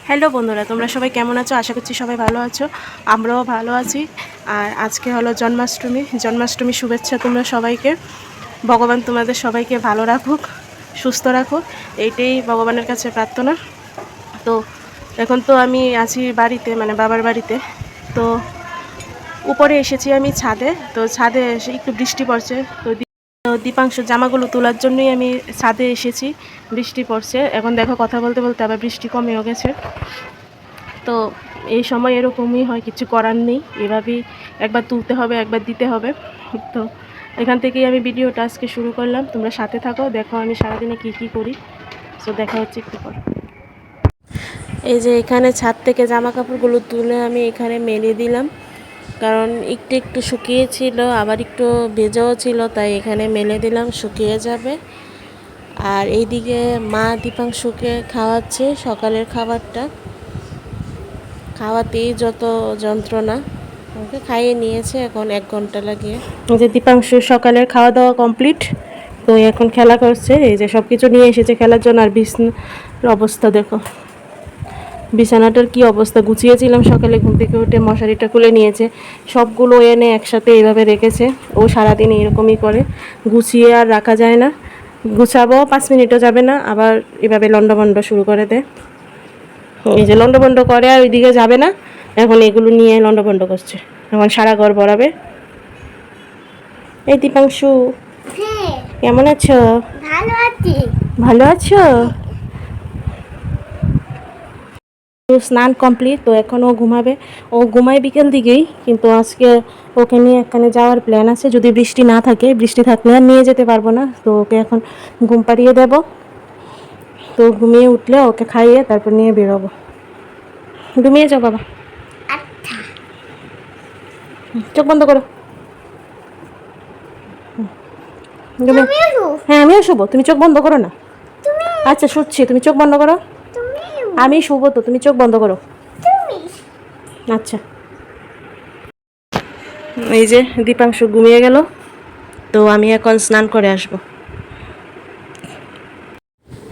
Hello বন্ধুরা, তোমরা সবাই কেমন আছো? আশা করছি সবাই ভালো আছো। আমরাও ভালো আছি। আর আজকে হলো জন্মাষ্টমী শুভেচ্ছা তোমরা সবাইকে। ভগবান তোমাদের সবাইকে ভালো রাখুক, সুস্থ রাখুক, এইটাই ভগবানের কাছে প্রার্থনা। তো এখন তো আমি আছি বাড়িতে, মানে বাবার বাড়িতে। তো উপরে এসেছি আমি ছাদে। তো ছাদে এসে একটু বৃষ্টি পড়ছে। তো দীপাংশুর জামাগুলো তোলার জন্যই আমি ছাদে এসেছি। বৃষ্টি পড়ছে, এখন দেখো কথা বলতে বলতে আবার বৃষ্টি কমেও গেছে। তো এই সময় এরকমই হয়, কিছু করার নেই। এভাবেই একবার তুলতে হবে, একবার দিতে হবে। তো এখান থেকেই আমি ভিডিওটা আজকে শুরু করলাম। তোমরা সাথে থাকো, দেখো আমি সারাদিনে কি করি। তো দেখা হচ্ছে একটু পর। এই যে এখানে ছাদ থেকে জামা কাপড়গুলো তুলে আমি এখানে মেলে দিলাম, কারণ একটু একটু শুকিয়েছিল, আবার একটু ভেজাও ছিল, তাই এখানে মেলে দিলাম, শুকিয়ে যাবে। আর এইদিকে মা দীপাংশুকে খাওয়াচ্ছে সকালের খাবারটা। খাওয়াতেই যত যন্ত্রণা। ওকে খাইয়ে নিয়েছে, এখন 1 ঘন্টা লাগিয়ে। যে দীপাংশুর সকালের খাওয়া দাওয়া কমপ্লিট। তো এখন খেলা করছে। এই যে সব কিছু নিয়ে এসেছে খেলার জন্য। আর বিছানার অবস্থা দেখো, বিছানাটার কি অবস্থা। গুছিয়েছিলাম সকালে, ঘুম থেকে উঠে মশারিটা খুলে নিয়েছে। সবগুলো এনে একসাথে এইভাবে রেখেছে। ও সারাদিন এরকমই করে, গুছিয়ে আর রাখা যায় না। গুছাবো 5 মিনিটও যাবে না, আবার এভাবে লন্ডভন্ড শুরু করে দেয়। এই যে লন্ডভন্ড করে আর ওইদিকে যাবে না, এখন এগুলো নিয়ে লন্ডভন্ড করছে। এখন সারা ঘর ভরাবে। এই দীপাংশু, কেমন আছো? ভালো আছি। ভালো আছো? স্নান কমপ্লিট। তো এখন ও ঘুমাবে। ও ঘুমায় বিকেল দিকেই, কিন্তু আজকে ওকে নিয়ে এখানে যাওয়ার প্ল্যান আছে। যদি বৃষ্টি না থাকে, বৃষ্টি থাকলে আর নিয়ে যেতে পারবো না। তো ওকে এখন ঘুম পাড়িয়ে দেব। তো ঘুমিয়ে উঠলে ওকে খাইয়ে তারপর নিয়ে বেরোবো। ঘুমিয়ে যাও বাবা। আচ্ছা। চোখ বন্ধ করো। হ্যাঁ, আমিও শুবো, তুমি চোখ বন্ধ করো না। আচ্ছা শুচ্ছি, তুমি চোখ বন্ধ করো। আমি শুবো, তো তুমি চোখ বন্ধ করো। আচ্ছা। এই যে দীপাংশু ঘুমিয়ে গেল। তো আমি এখন স্নান করে আসব।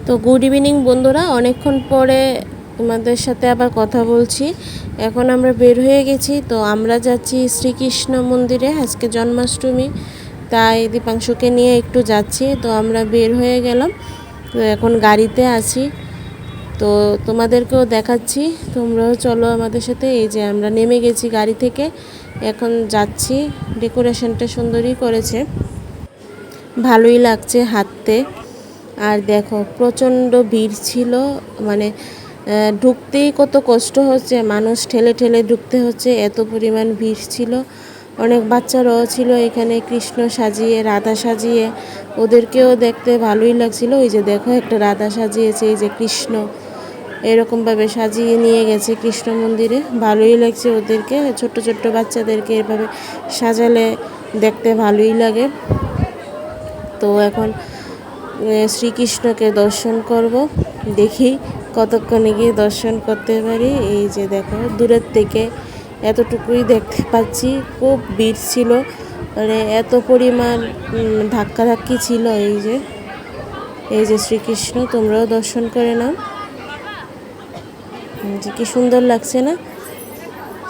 তো গুড ইভিনিং বন্ধুরা, অনেকক্ষণ পরে তোমাদের সাথে আবার কথা বলছি। এখন আমরা বের হয়ে গেছি। তো আমরা যাচ্ছি শ্রীকৃষ্ণ মন্দিরে, আজকে জন্মাষ্টমী, তাই দীপাংশুকে নিয়ে একটু যাচ্ছি। তো আমরা বের হয়ে গেলাম। তো এখন গাড়িতে আছি। তো তোমাদেরকেও দেখাচ্ছি, তোমরাও চলো আমাদের সাথে। এই যে আমরা নেমে গেছি গাড়ি থেকে, এখন যাচ্ছি। ডেকোরেশনটা সুন্দরই করেছে, ভালোই লাগছে হাঁটতে। আর দেখো প্রচণ্ড ভিড় ছিল, মানে ঢুকতেই কত কষ্ট হচ্ছে, মানুষ ঠেলে ঠেলে ঢুকতে হচ্ছে, এত পরিমাণ ভিড় ছিল। অনেক বাচ্চারাও ছিল এখানে, কৃষ্ণ সাজিয়ে, রাধা সাজিয়ে, ওদেরকেও দেখতে ভালোই লাগছিল। ওই যে দেখো একটা রাধা সাজিয়েছে, এই যে কৃষ্ণ এরকমভাবে সাজিয়ে নিয়ে গেছে কৃষ্ণ মন্দিরে। ভালোই লাগছে ওদেরকে, ছোট্ট ছোট্ট বাচ্চাদেরকে এভাবে সাজালে দেখতে ভালোই লাগে। তো এখন শ্রীকৃষ্ণকে দর্শন করব, দেখি কতক্ষণে গিয়ে দর্শন করতে পারি। এই যে দেখো দূরের থেকে এতটুকুই দেখতে পাচ্ছি, খুব ভিড় ছিল, মানে এত পরিমাণ ধাক্কাধাক্কি ছিল। এই যে শ্রীকৃষ্ণ, তোমরাও দর্শন করে নাও। যে কি সুন্দর লাগছে না,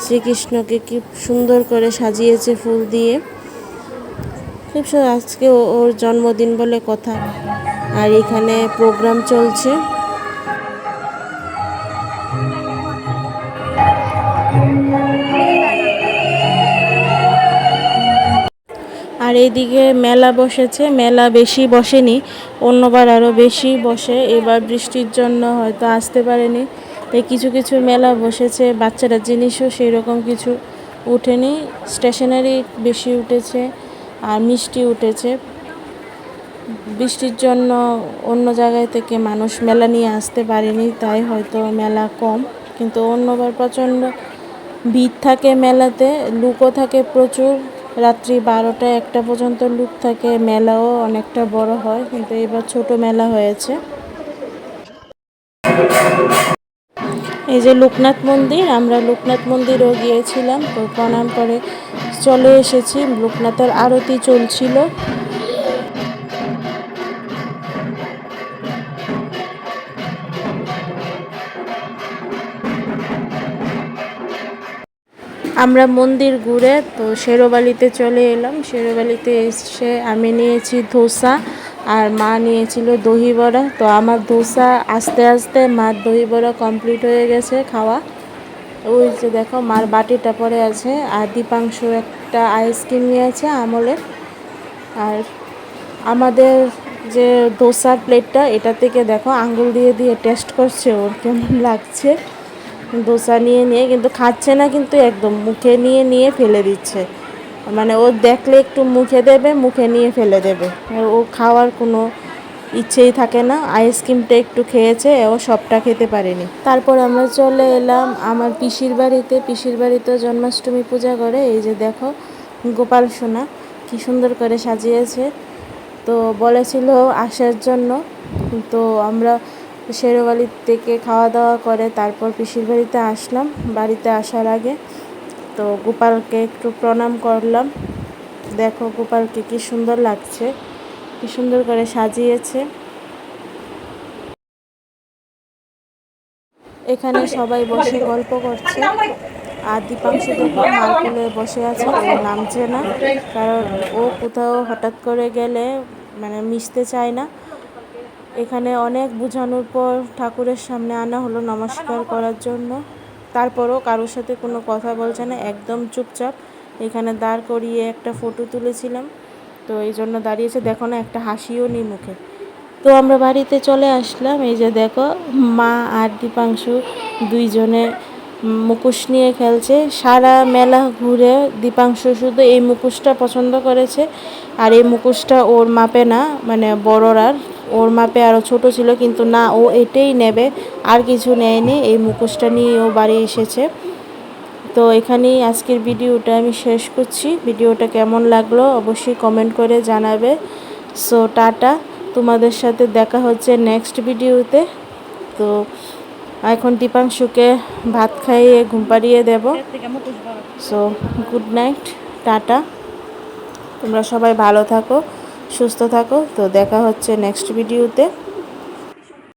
শ্রীকৃষ্ণকে কি সুন্দর করে সাজিয়েছে ফুল দিয়ে। খুব আজকে ওর জন্মদিন বলে কথা। আর এখানে প্রোগ্রাম চলছে। আর এইদিকে মেলা বসেছে, মেলা বেশি বসেনি, অন্যবার আরও বেশি বসে। এবার বৃষ্টির জন্য হয়তো আসতে পারেনি, তাই কিছু কিছু মেলা বসেছে। বাচ্চারা জিনিসও সেই রকম কিছু উঠেনি, স্টেশনারি বেশি উঠেছে আর মিষ্টি উঠেছে। বৃষ্টির জন্য অন্য জায়গায় থেকে মানুষ মেলা নিয়ে আসতে পারেনি, তাই হয়তো মেলা কম। কিন্তু অন্যবার প্রচণ্ড ভিড় থাকে মেলাতে, লুকও থাকে প্রচুর। রাত্রি 12টা 1টা পর্যন্ত লুক থাকে, মেলাও অনেকটা বড় হয়। কিন্তু এবার ছোট মেলা হয়েছে। এই যে লোকনাথ মন্দির, আমরা লোকনাথ মন্দিরও গিয়েছিলাম, তো প্রণাম করে চলে এসেছি। লোকনাথের আরতি চলছিল। আমরা মন্দির ঘুরে তো শেরোবালিতে চলে এলাম। শেরোবালিতে এসে আমি নিয়েছি ধোসা আর মা নিয়েছিল দহি বড়া। তো আমার ধোসা আস্তে আস্তে মার দহি বড়া কমপ্লিট হয়ে গেছে খাওয়া। ওই যে দেখো মার বাটিটা পড়ে আছে। আর দীপাংশু একটা আইসক্রিম নিয়েছে আমলের। আর আমাদের যে ধোসার প্লেটটা, এটা থেকে দেখো আঙ্গুল দিয়ে দিয়ে টেস্ট করছে ওর কেমন লাগছে। ধোসা নিয়ে নিয়ে কিন্তু খাচ্ছে না, কিন্তু একদম মুখে নিয়ে নিয়ে ফেলে দিচ্ছে। মানে ও দেখলে একটু মুখে দেবে, মুখে নিয়ে ফেলে দেবে। আর ও খাওয়ার কোনো ইচ্ছেই থাকে না। আইসক্রিমটা একটু খেয়েছে, ও সবটা খেতে পারেনি। তারপর আমরা চলে এলাম আমার পিসির বাড়িতে। পিসির বাড়িতেও জন্মাষ্টমী পূজা করে। এই যে দেখো গোপাল সোনা কি সুন্দর করে সাজিয়েছে। তো বলেছিল আসার জন্য, তো আমরা শেরোবালি থেকে খাওয়া দাওয়া করে তারপর পিসির বাড়িতে আসলাম। বাড়িতে আসার আগে তো গোপালকে একটু প্রণাম করলাম। দেখো গোপালকে কি সুন্দর লাগছে, কি সুন্দর করে সাজিয়েছে। এখানে সবাই বসে গল্প করছে। আর দীপাংশু দেখো মার কোলে বসে আছে, ও নামছে না, কারণ ও কোথাও হঠাৎ করে গেলে মানে মিশতে চায় না। এখানে অনেক বোঝানোর পর ঠাকুরের সামনে আনা হলো নমস্কার করার জন্য। তারপরও কারোর সাথে কোনো কথা বলছে না, একদম চুপচাপ। এখানে দাঁড় করিয়ে একটা ফটো তুলেছিলাম, তো এই জন্য দাঁড়িয়েছে। দেখো না, একটা হাসিও নেই মুখে। তো আমরা বাড়িতে চলে আসলাম। এই যে দেখো মা আর দীপাংশু দুইজনে মুখোশ নিয়ে খেলছে। সারা মেলা ঘুরে দীপাংশু শুধু এই মুখোশটা পছন্দ করেছে। আর এই মুখোশটা ওর মাপে না, মানে বড়রার, ওর মাপে আরও ছোট ছিল, কিন্তু না, ও এটাই নেবে, আর কিছু নেয়নি। এই মুখোশটা নিয়ে ও বাড়ি এসেছে। তো এখানেই আজকের ভিডিওটা আমি শেষ করছি। ভিডিওটা কেমন লাগলো অবশ্যই কমেন্ট করে জানাবে। সো টাটা, তোমাদের সাথে দেখা হচ্ছে নেক্সট ভিডিওতে। তো এখন দীপাংশুকে ভাত খাইয়ে ঘুম পাড়িয়ে দেব। So good night, tata. তোমরা সবাই ভালো থাকো, সুস্থ থাকো। তো দেখা হচ্ছে নেক্সট ভিডিওতে।